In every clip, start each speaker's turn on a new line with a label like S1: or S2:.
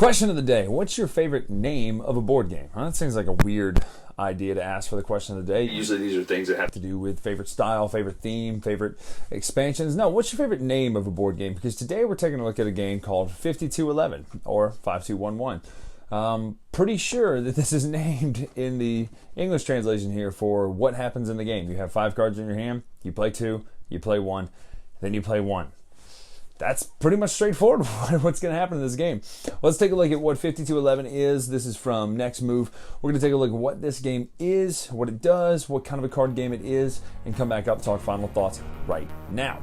S1: Question of the day. What's your favorite name of a board game? Well, that seems like a weird idea to ask for the question of the day. Usually these are things that have to do with favorite style, favorite theme, favorite expansions. No, what's your favorite name of a board game? Because today we're taking a look at a game called 5211 or 5211. Pretty sure that this is named in the English translation here for what happens in the game. You have 5 cards in your hand, you play 2, you play 1, then you play 1. That's pretty much straightforward what's going to happen in this game. Let's take a look at what 5211 is. This is from Next Move. We're going to take a look at what this game is, what it does, what kind of a card game it is, and come back up and talk final thoughts right now.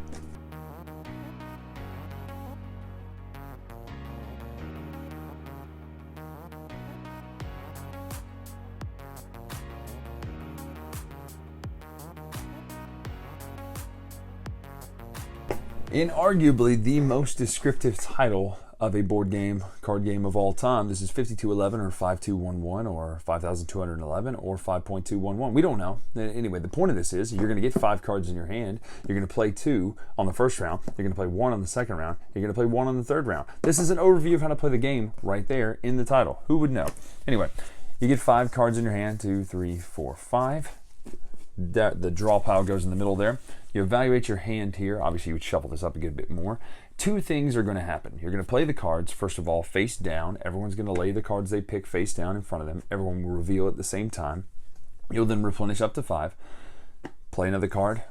S1: In arguably the most descriptive title of a board game, card game of all time, this is 5211 or 5211 or 5211 or 5.211. We don't know. Anyway, the point of this is you're going to get 5 cards in your hand. You're going to play 2 on the first round. You're going to play 1 on the second round. You're going to play 1 on the third round. This is an overview of how to play the game right there in the title. Who would know? Anyway, you get 5 cards in your hand, 2, 3, 4, 5. The draw pile goes in the middle there. You evaluate your hand here. Obviously, you would shuffle this up and get a bit more. 2 things are going to happen. You're going to play the cards, first of all, face down. Everyone's going to lay the cards they pick face down in front of them. Everyone will reveal at the same time. You'll then replenish up to 5. Play another card,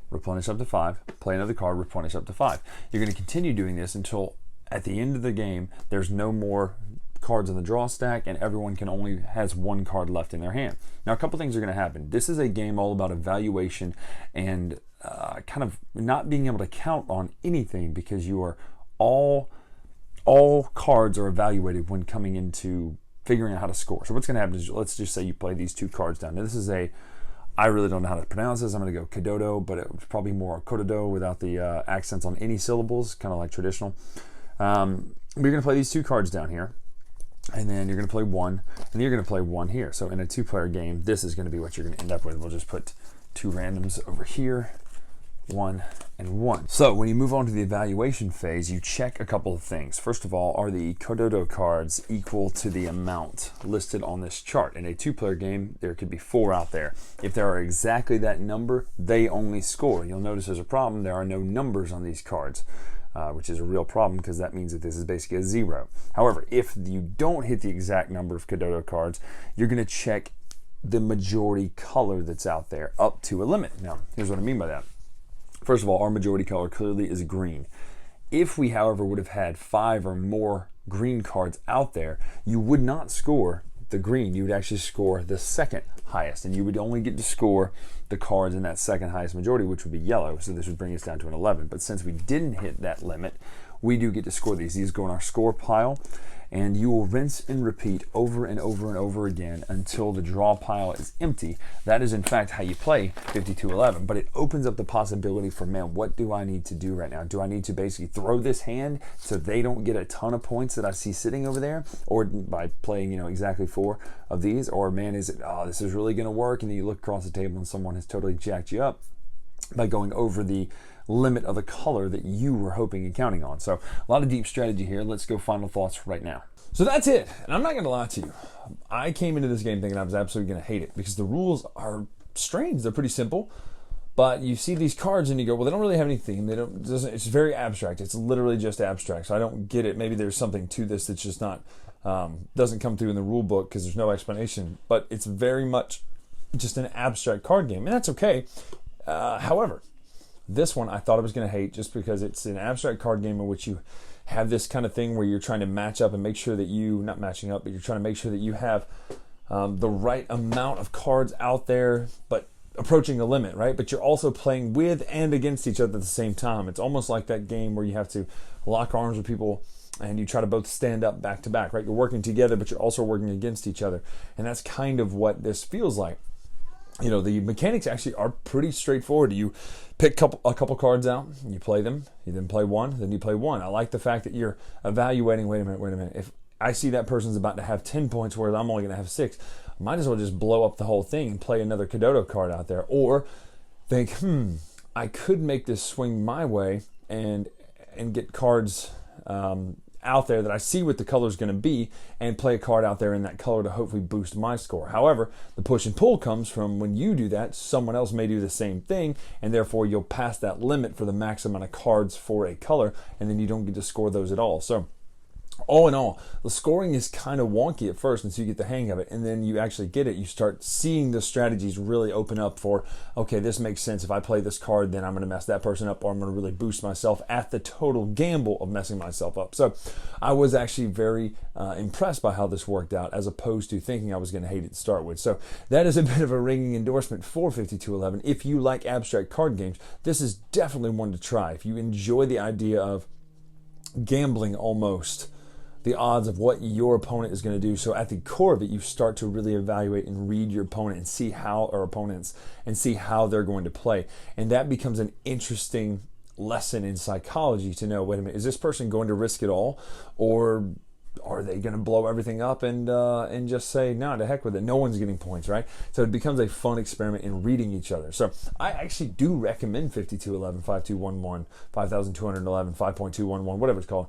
S1: replenish up to 5. Play another card, replenish up to 5. You're going to continue doing this until at the end of the game, there's no more cards in the draw stack and everyone has 1 card left in their hand. Now, a couple things are going to happen. This is a game all about evaluation and kind of not being able to count on anything because you are all cards are evaluated when coming into figuring out how to score. So what's going to happen is, let's just say you play these 2 cards down. Now, this is I really don't know how to pronounce this. I'm going to go Kododo, but it's probably more Kododo without the accents on any syllables, kind of like traditional. We're going to play these 2 cards down here. And then you're going to play 1, and you're going to play 1 here. So in a 2-player game, this is going to be what you're going to end up with. We'll just put 2 randoms over here, 1 and 1. So when you move on to the evaluation phase, you check a couple of things. First of all, are the Kododo cards equal to the amount listed on this chart? In a 2-player game, there could be 4 out there. If there are exactly that number, they only score. You'll notice there's a problem. There are no numbers on these cards. Which is a real problem because that means that this is basically a 0. However, if you don't hit the exact number of Kododo cards, you're going to check the majority color that's out there up to a limit. Now, here's what I mean by that. First of all, our majority color clearly is green. If we, however, would have had 5 or more green cards out there, you would not score the green. You would actually score the second highest, and you would only get to score the cards in that second highest majority, which would be yellow. So this would bring us down to an 11. But since we didn't hit that limit, we do get to score these. These go in our score pile, and you will rinse and repeat over and over and over again until the draw pile is empty. That is in fact how you play 5211, but it opens up the possibility for, man, what do I need to do right now? Do I need to basically throw this hand so they don't get a ton of points that I see sitting over there, or by playing exactly 4 of these? Or, man, is it, oh, this is really going to work, and then you look across the table and someone has totally jacked you up by going over the limit of the color that you were hoping and counting on. So a lot of deep strategy here. Let's go final thoughts right now. So that's it. And I'm not going to lie to you. I came into this game thinking I was absolutely going to hate it because the rules are strange. They're pretty simple. But you see these cards and you go, well, they don't really have any theme. It's very abstract. It's literally just abstract. So I don't get it. Maybe there's something to this that's just not, doesn't come through in the rule book because there's no explanation. But it's very much just an abstract card game. And that's okay. However, this one I thought I was going to hate just because it's an abstract card game in which you have this kind of thing where you're trying to match up and make sure that not matching up, but you're trying to make sure that you have the right amount of cards out there, but approaching the limit, right? But you're also playing with and against each other at the same time. It's almost like that game where you have to lock arms with people and you try to both stand up back to back, right? You're working together, but you're also working against each other. And that's kind of what this feels like. The mechanics actually are pretty straightforward. You pick a couple cards out, you play them, you then play 1, then you play 1. I like the fact that you're evaluating, wait a minute. If I see that person's about to have 10 points whereas I'm only going to have 6, I might as well just blow up the whole thing and play another Kododo card out there. Or think, I could make this swing my way and get cards out there that I see what the color is going to be and play a card out there in that color to hopefully boost my score. However, the push and pull comes from when you do that, someone else may do the same thing, and therefore you'll pass that limit for the max amount of cards for a color, and then you don't get to score those at all. So all in all, the scoring is kind of wonky at first until you get the hang of it, and then you actually get it. You start seeing the strategies really open up for, okay, this makes sense. If I play this card, then I'm going to mess that person up, or I'm going to really boost myself at the total gamble of messing myself up. So I was actually very impressed by how this worked out, as opposed to thinking I was going to hate it to start with. So that is a bit of a ringing endorsement for 5211. If you like abstract card games, this is definitely one to try. If you enjoy the idea of gambling almost the odds of what your opponent is going to do. So at the core of it, you start to really evaluate and read your opponent and see how, or opponents, and see how they're going to play. And that becomes an interesting lesson in psychology to know, wait a minute, is this person going to risk it all? Or are they going to blow everything up and just say, no, to heck with it, no one's getting points, right? So it becomes a fun experiment in reading each other. So I actually do recommend 5211, 5211, 5211, 5.211, whatever it's called,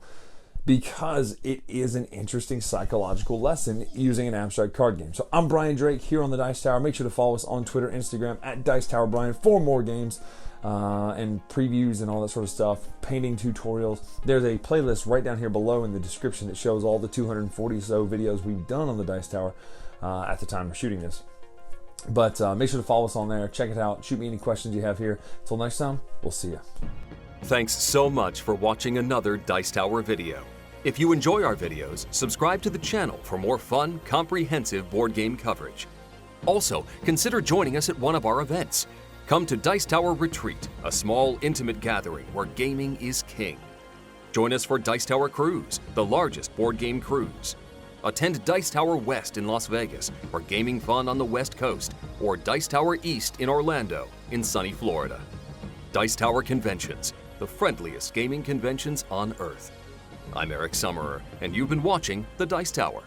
S1: because it is an interesting psychological lesson using an abstract card game. So I'm Brian Drake here on the Dice Tower. Make sure to follow us on Twitter, Instagram at Dice Tower Brian for more games and previews and all that sort of stuff, painting tutorials. There's a playlist right down here below in the description that shows all the 240 or so videos we've done on the Dice Tower at the time of shooting this. But make sure to follow us on there. Check it out. Shoot me any questions you have here. Until next time, we'll see you.
S2: Thanks so much for watching another Dice Tower video. If you enjoy our videos, subscribe to the channel for more fun, comprehensive board game coverage. Also, consider joining us at one of our events. Come to Dice Tower Retreat, a small, intimate gathering where gaming is king. Join us for Dice Tower Cruise, the largest board game cruise. Attend Dice Tower West in Las Vegas for gaming fun on the West Coast, or Dice Tower East in Orlando, in sunny Florida. Dice Tower Conventions, the friendliest gaming conventions on Earth. I'm Eric Summerer, and you've been watching The Dice Tower.